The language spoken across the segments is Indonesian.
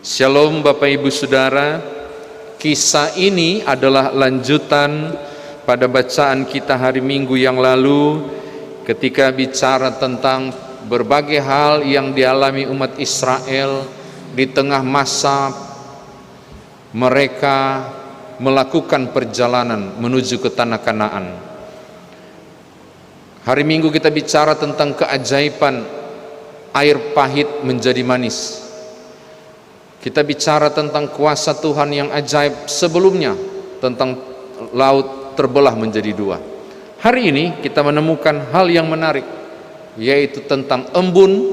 Shalom Bapak Ibu Saudara. Kisah ini adalah lanjutan pada bacaan kita hari Minggu yang lalu ketika bicara tentang berbagai hal yang dialami umat Israel di tengah masa mereka melakukan perjalanan menuju ke tanah Kanaan. Hari Minggu kita bicara tentang keajaiban air pahit menjadi manis. Kita bicara tentang kuasa Tuhan yang ajaib sebelumnya, tentang laut terbelah menjadi dua. Hari ini kita menemukan hal yang menarik, yaitu tentang embun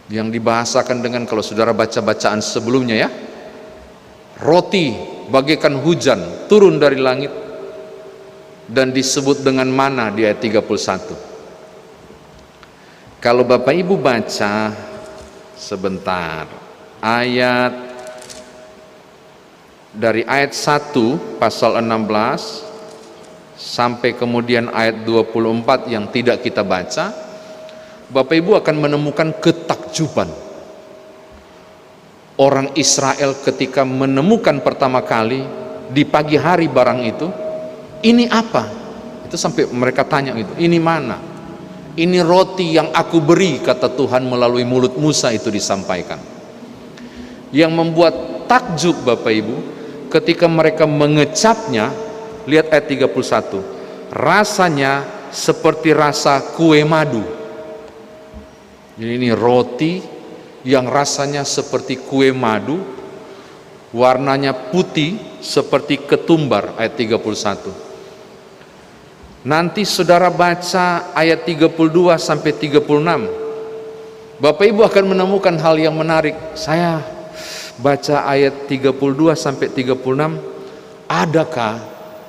yang dibahasakan dengan, kalau saudara baca bacaan sebelumnya ya, roti bagaikan hujan turun dari langit, dan disebut dengan mana di ayat 31. Kalau Bapak Ibu baca sebentar, dari ayat 1 pasal 16 sampai kemudian ayat 24 yang tidak kita baca, Bapak Ibu akan menemukan ketakjuban orang Israel ketika menemukan pertama kali di pagi hari barang itu. Ini apa? Itu sampai mereka tanya gitu, ini mana? Ini roti yang aku beri, kata Tuhan melalui mulut Musa, itu disampaikan. Yang membuat takjub Bapak Ibu ketika mereka mengecapnya, lihat ayat 31, rasanya seperti rasa kue madu. Jadi ini roti yang rasanya seperti kue madu, warnanya putih seperti ketumbar, ayat 31. Nanti saudara baca ayat 32 sampai 36, Bapak Ibu akan menemukan hal yang menarik. Saya baca ayat 32 sampai 36, adakah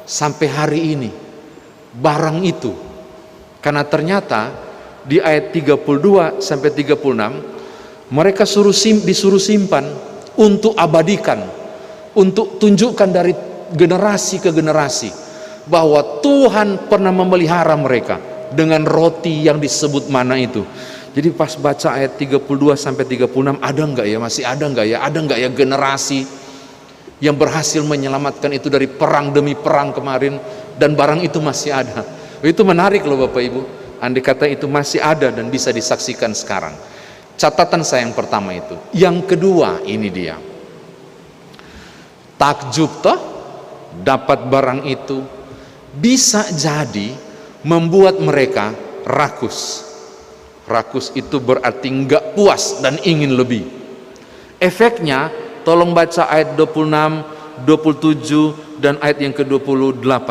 sampai hari ini barang itu? Karena ternyata di ayat 32 sampai 36 mereka disuruh simpan untuk abadikan, untuk tunjukkan dari generasi ke generasi bahwa Tuhan pernah memelihara mereka dengan roti yang disebut mana itu. Jadi pas baca ayat 32 sampai 36, ada enggak ya, masih ada enggak ya generasi yang berhasil menyelamatkan itu dari perang demi perang kemarin, dan barang itu masih ada. Itu menarik loh Bapak Ibu, andai kata itu masih ada dan bisa disaksikan sekarang. Catatan saya yang pertama itu. Yang kedua, ini dia, takjub toh dapat barang itu bisa jadi membuat mereka rakus. Rakus itu berarti enggak puas dan ingin lebih. Efeknya, tolong baca ayat 26, 27 dan ayat yang ke-28.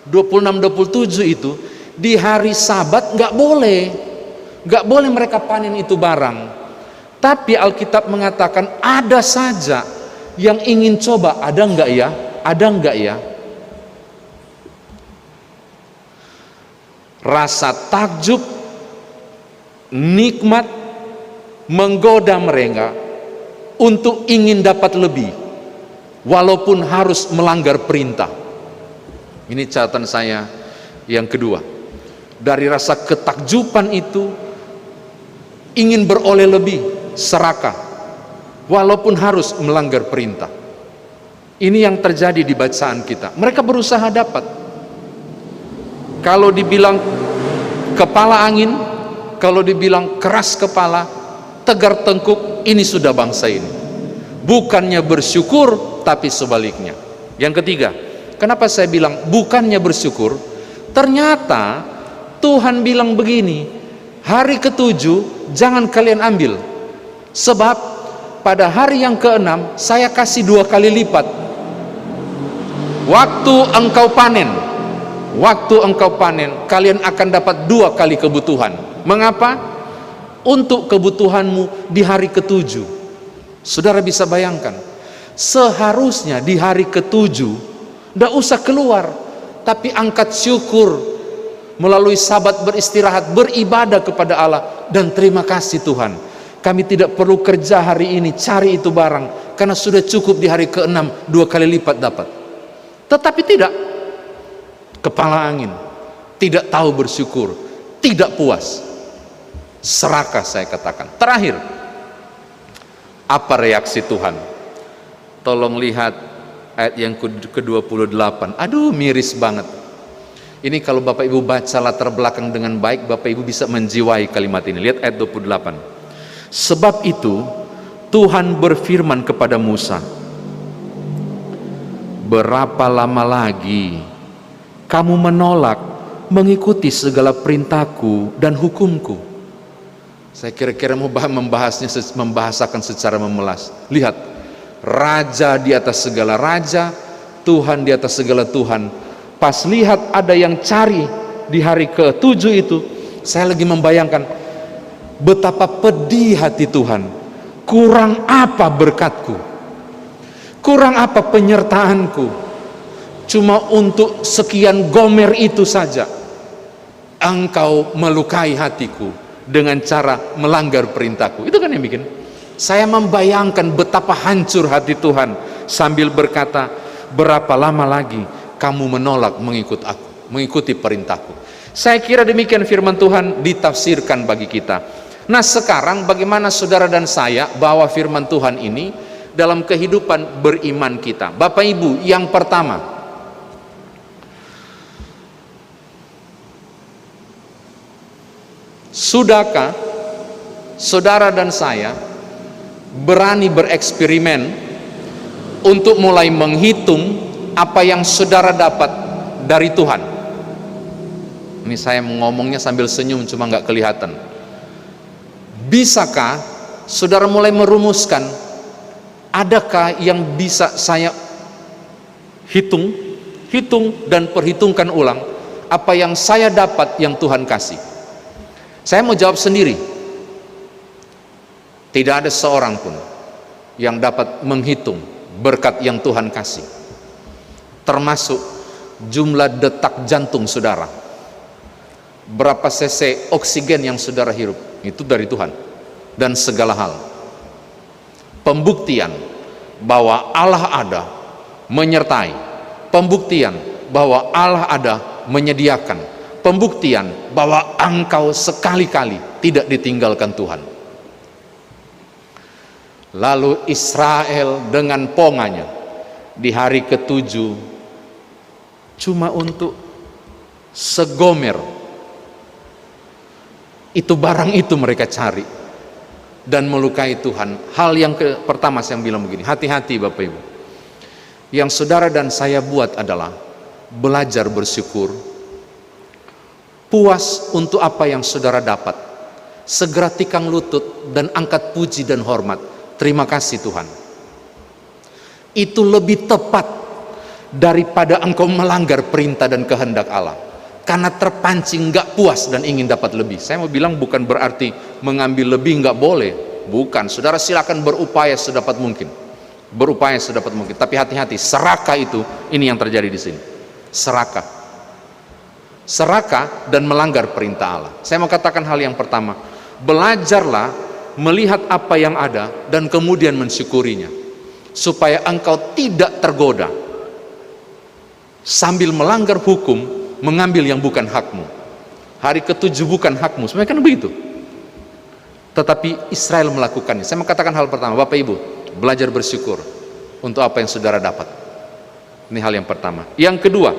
26-27 itu di hari Sabat enggak boleh mereka panen itu barang. Tapi Alkitab mengatakan ada saja yang ingin coba. Ada enggak ya? Rasa takjub, nikmat menggoda mereka untuk ingin dapat lebih, walaupun harus melanggar perintah. Ini catatan saya yang kedua. Dari rasa ketakjuban itu, ingin beroleh lebih, serakah, walaupun harus melanggar perintah. Ini yang terjadi di bacaan kita. Mereka berusaha dapat. Kalau dibilang kepala angin, kalau dibilang keras kepala, tegar tengkuk, ini sudah bangsa ini. Bukannya bersyukur, tapi sebaliknya. Yang ketiga, kenapa saya bilang bukannya bersyukur? Ternyata Tuhan bilang begini, hari ke-7 jangan kalian ambil, sebab pada hari yang ke-6 saya kasih 2 kali lipat. Waktu engkau panen, kalian akan dapat 2 kali kebutuhan. Mengapa? Untuk kebutuhanmu di hari ke-7. Saudara bisa bayangkan, seharusnya di hari ke-7 tidak usah keluar, tapi angkat syukur melalui Sabat, beristirahat, beribadah kepada Allah, dan terima kasih Tuhan, kami tidak perlu kerja hari ini cari itu barang, karena sudah cukup di hari ke-6 2 kali lipat dapat. Tetapi tidak, kepala angin, tidak tahu bersyukur, tidak puas, serakah saya katakan. Terakhir, Apa reaksi Tuhan? Tolong lihat ayat yang ke-28. Aduh, miris banget. Ini kalau Bapak Ibu baca latar belakang dengan baik, Bapak Ibu bisa menjiwai kalimat ini. Lihat ayat 28. Sebab itu Tuhan berfirman kepada Musa, berapa lama lagi kamu menolak mengikuti segala perintahku dan hukumku? Saya kira-kira mau membahasakan secara memelas. Lihat, raja di atas segala raja, Tuhan di atas segala Tuhan. Pas lihat ada yang cari di hari ke-7 itu, saya lagi membayangkan betapa pedih hati Tuhan. Kurang apa berkatku? Kurang apa penyertaanku? Cuma untuk sekian gomer itu saja Engkau melukai hatiku dengan cara melanggar perintahku. Itu kan yang bikin saya membayangkan betapa hancur hati Tuhan sambil berkata, berapa lama lagi kamu menolak mengikuti perintahku. Saya kira demikian firman Tuhan ditafsirkan bagi kita. Nah, sekarang bagaimana saudara dan saya bawa firman Tuhan ini dalam kehidupan beriman kita? Bapak Ibu, yang pertama, sudahkah saudara dan saya berani bereksperimen untuk mulai menghitung apa yang saudara dapat dari Tuhan? Ini saya ngomongnya sambil senyum, cuma nggak kelihatan. Bisakah saudara mulai merumuskan, adakah yang bisa saya hitung dan perhitungkan ulang apa yang saya dapat yang Tuhan kasih? Saya mau jawab sendiri. Tidak ada seorang pun yang dapat menghitung berkat yang Tuhan kasih, termasuk jumlah detak jantung saudara, berapa cc oksigen yang saudara hirup, itu dari Tuhan, dan segala hal. Pembuktian bahwa Allah ada menyertai, pembuktian bahwa Allah ada menyediakan, pembuktian bahwa engkau sekali-kali tidak ditinggalkan Tuhan. Lalu Israel dengan ponganya di hari ke-7 cuma untuk segomer itu barang itu mereka cari dan melukai Tuhan. Hal yang pertama saya bilang begini, hati-hati Bapak Ibu. Yang saudara dan saya buat adalah belajar bersyukur, puas untuk apa yang saudara dapat, segera tikang lutut dan angkat puji dan hormat. Terima kasih Tuhan. Itu lebih tepat daripada engkau melanggar perintah dan kehendak Allah karena terpancing nggak puas dan ingin dapat lebih. Saya mau bilang bukan berarti mengambil lebih nggak boleh, bukan. Saudara silakan berupaya sedapat mungkin, tapi hati-hati, serakah itu, ini yang terjadi di sini, serakah dan melanggar perintah Allah. Saya mau katakan hal yang pertama, belajarlah melihat apa yang ada dan kemudian mensyukurinya, supaya engkau tidak tergoda sambil melanggar hukum, mengambil yang bukan hakmu. Hari ke-7 bukan hakmu, sebenarnya kan begitu, tetapi Israel melakukannya. Saya mengatakan hal pertama, Bapak Ibu, belajar bersyukur untuk apa yang saudara dapat. Ini hal yang pertama. Yang kedua,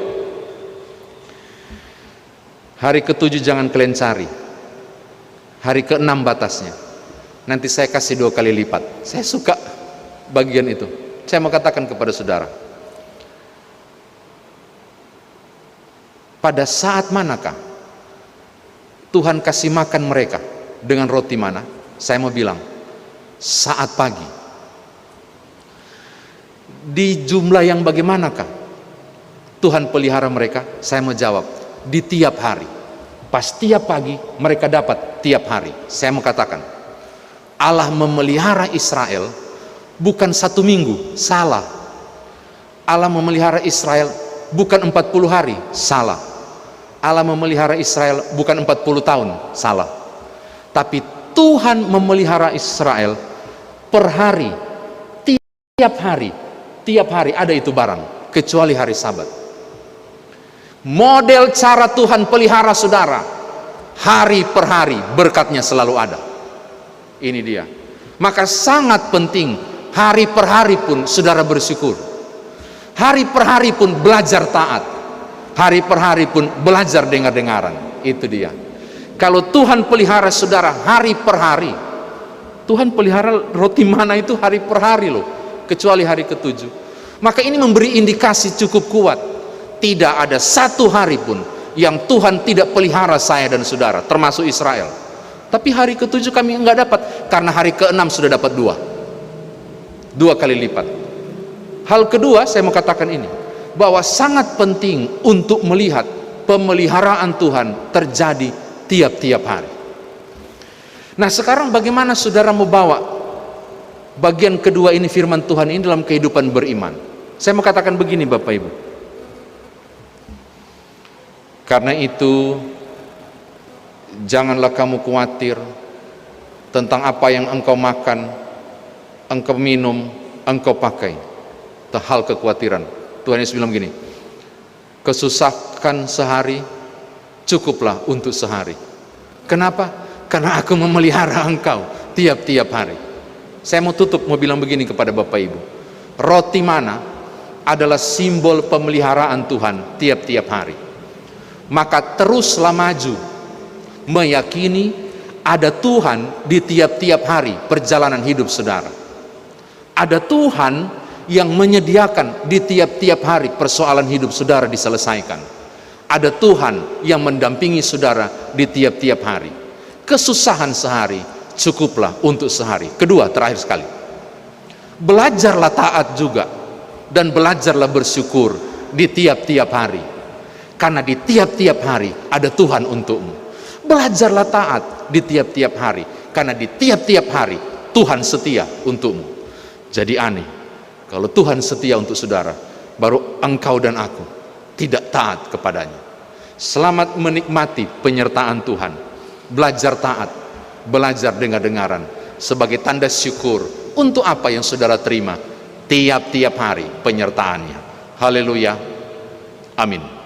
hari ke-7 jangan kalian cari, hari ke-6 batasnya. Nanti saya kasih 2 kali lipat. Saya suka bagian itu. Saya mau katakan kepada saudara, pada saat manakah Tuhan kasih makan mereka dengan roti mana? Saya mau bilang, saat pagi. Di jumlah yang bagaimanakah Tuhan pelihara mereka? Saya mau jawab, di tiap hari. Pas tiap pagi mereka dapat tiap hari. Saya mau katakan, Allah memelihara Israel bukan 1 minggu, salah. Allah memelihara Israel bukan 40 hari, salah. Allah memelihara Israel bukan 40 tahun, salah. Tapi Tuhan memelihara Israel per hari, tiap hari ada itu barang, kecuali hari Sabat. Model cara Tuhan pelihara saudara, hari per hari berkatnya selalu ada. Ini dia. Maka sangat penting hari per hari pun saudara bersyukur, hari per hari pun belajar taat, hari per hari pun belajar dengar-dengaran. Itu dia. Kalau Tuhan pelihara saudara hari per hari, Tuhan pelihara roti mana itu hari per hari loh, kecuali hari ketujuh. Maka ini memberi indikasi cukup kuat, tidak ada satu hari pun yang Tuhan tidak pelihara saya dan saudara, termasuk Israel. Tapi hari ketujuh kami enggak dapat, karena hari keenam sudah dapat dua kali lipat. Hal kedua saya mau katakan ini, bahwa sangat penting untuk melihat pemeliharaan Tuhan terjadi tiap-tiap hari. Nah, sekarang bagaimana saudara mau bawa bagian kedua ini, firman Tuhan ini, dalam kehidupan beriman? Saya mau katakan begini Bapak Ibu, karena itu janganlah kamu khawatir tentang apa yang engkau makan, engkau minum, engkau pakai. Itu hal kekhawatiran. Tuhan Yesus bilang begini, kesusahan sehari cukuplah untuk sehari. Kenapa? Karena aku memelihara engkau tiap-tiap hari. Saya mau tutup, mau bilang begini kepada Bapak Ibu, roti mana adalah simbol pemeliharaan Tuhan tiap-tiap hari. Maka teruslah maju, meyakini ada Tuhan di tiap-tiap hari perjalanan hidup saudara. Ada Tuhan yang menyediakan di tiap-tiap hari persoalan hidup saudara diselesaikan. Ada Tuhan yang mendampingi saudara di tiap-tiap hari. Kesusahan sehari cukuplah untuk sehari. Kedua, terakhir sekali, belajarlah taat juga, dan belajarlah bersyukur di tiap-tiap hari, karena di tiap-tiap hari ada Tuhan untukmu. Belajarlah taat di tiap-tiap hari, karena di tiap-tiap hari Tuhan setia untukmu. Jadi aneh kalau Tuhan setia untuk saudara, baru engkau dan aku tidak taat kepadanya. Selamat menikmati penyertaan Tuhan. Belajar taat, belajar dengar-dengaran sebagai tanda syukur untuk apa yang saudara terima tiap-tiap hari penyertaannya. Haleluya, amin.